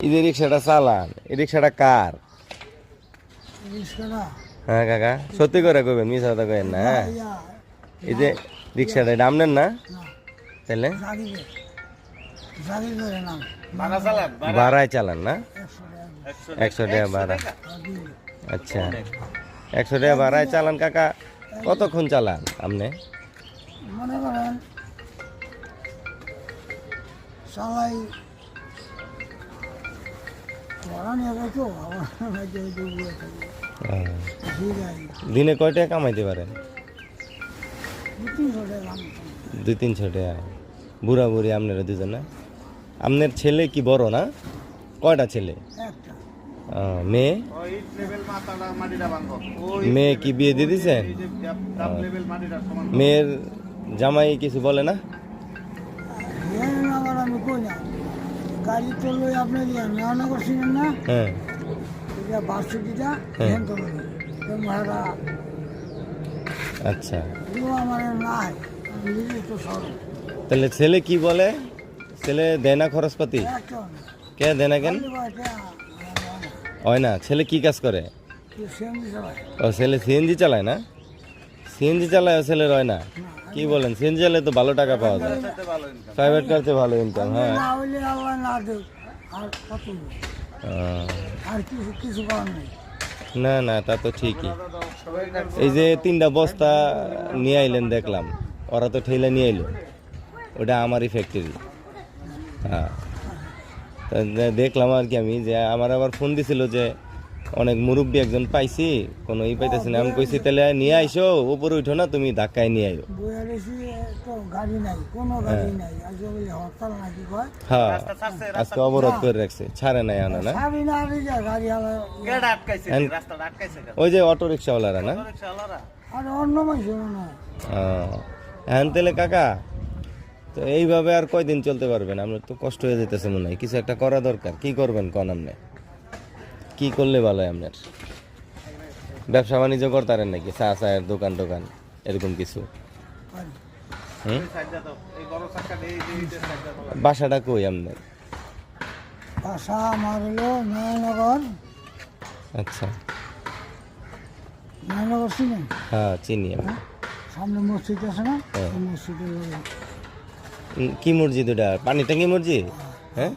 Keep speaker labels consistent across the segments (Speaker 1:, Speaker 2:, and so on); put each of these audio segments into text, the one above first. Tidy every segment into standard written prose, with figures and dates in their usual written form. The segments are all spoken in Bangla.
Speaker 1: এই যে রিক্সাটা চালান, এই রিক্সাটা কার? হ্যাঁ কাকা, সত্যি করে কইবেন, মিছা কথা কইেন না। হ্যাঁ, এই যে রিক্সাটা এটা আপনার না? তাহলে ভাড়ায় চালান না? 100 টাকা ভাড়া। আচ্ছা, 100 টাকা ভাড়ায় চালান কাকা। কতক্ষণ চালান আপনি?
Speaker 2: মনে করেন সবাই
Speaker 1: দিনে কয় টাকা কামাইতে পারেন? 200-300 টাকা। বুড়া বুড়ি আপনারা দুজন না? আপনার ছেলে কি বড় না? কয়টা ছেলে? মেয়ে? মেয়ে কি বিয়ে দিয়ে দিছেন? মেয়ের জামাই কিছু বলে না?
Speaker 2: গাড়ি চললো আপনি মেয়নগর ছিলেন না?
Speaker 1: হ্যাঁ,
Speaker 2: বার্ষিকীটা ভাড়া
Speaker 1: আচ্ছা।
Speaker 2: আমার নাই তো সব
Speaker 1: তাহলে ছেলে কি বলে? ছেলে দেয় না খরচপাতি? কে দেয় না কেন? হয় না। ছেলে কি কাজ করে? ও ছেলে সিএনজি চালায় না? সিএনজি চালায় ছেলের হয় না? কি বলেন, সিএনজি চালায় তো ভালো টাকা পাওয়া যায়। প্রাইভেট কারতে ভালো ইনকাম। হ্যাঁ,
Speaker 2: আর কিছু করার নেই।
Speaker 1: না না, তা তো ঠিকই। এই যে 3টা বস্তা নিয়ে আইলেন দেখলাম, ওরা তো ঠেলে নিয়ে আইলো, ওটা আমারই ফ্যাক্টরি। হ্যাঁ, দেখলাম আর কি আমি, যে আমার আবার ফোন দিছিল যে অনেক মুরব্বী একজন পাইছি, কোনো পাইতেছি না। আমি কইছি তাহলে নিয়ে আইসো, উপরে উঠো না, তুমি ধাক্কায় নিয়ে আইও। হ্যাঁ, আজকে অবরোধ করে রাখছে, ছাড়ে নাই আনা না? ওই যে অটো রিক্সাওয়ালারা না? হ্যাঁ, তাহলে কাকা তো এইভাবে আর কয়দিন চলতে পারবেন? আমরা তো কষ্ট হয়ে যেতেছে মনে হয়, কিছু একটা করা দরকার। কি করবেন কন আপনি? কি করলে ভালো হয় আপনার? ব্যবসা বাণিজ্য করতারেন নাকি? চা চায়ের দোকান টোকান এরকম কিছু? বাসাটা কই আপনার?
Speaker 2: বাসা আমার হলো নয়নগর।
Speaker 1: আচ্ছা,
Speaker 2: নয়নগর চিনেন?
Speaker 1: হ্যাঁ চিনি আমি।
Speaker 2: সামনে মসজিদ আছে না? মসজিদের
Speaker 1: কি মসজিদ ওটা? পানি ট্যাঙ্কি মসজিদ? হ্যাঁ,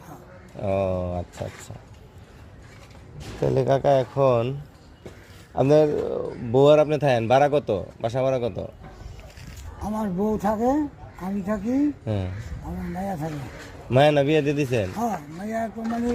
Speaker 1: ও আচ্ছা আচ্ছা। তাহলে কাকা এখন আপনার বউ আর আপনি থাকেন, ভাড়া কত? বাসা ভাড়া কত?
Speaker 2: আমার বউ থাকে, আমি থাকি,
Speaker 1: হ্যাঁ,
Speaker 2: আমার মায়া থাকে।
Speaker 1: মায়া না বিয়ে দিয়ে দিছেন?
Speaker 2: হ্যাঁ, মায়া তো মানে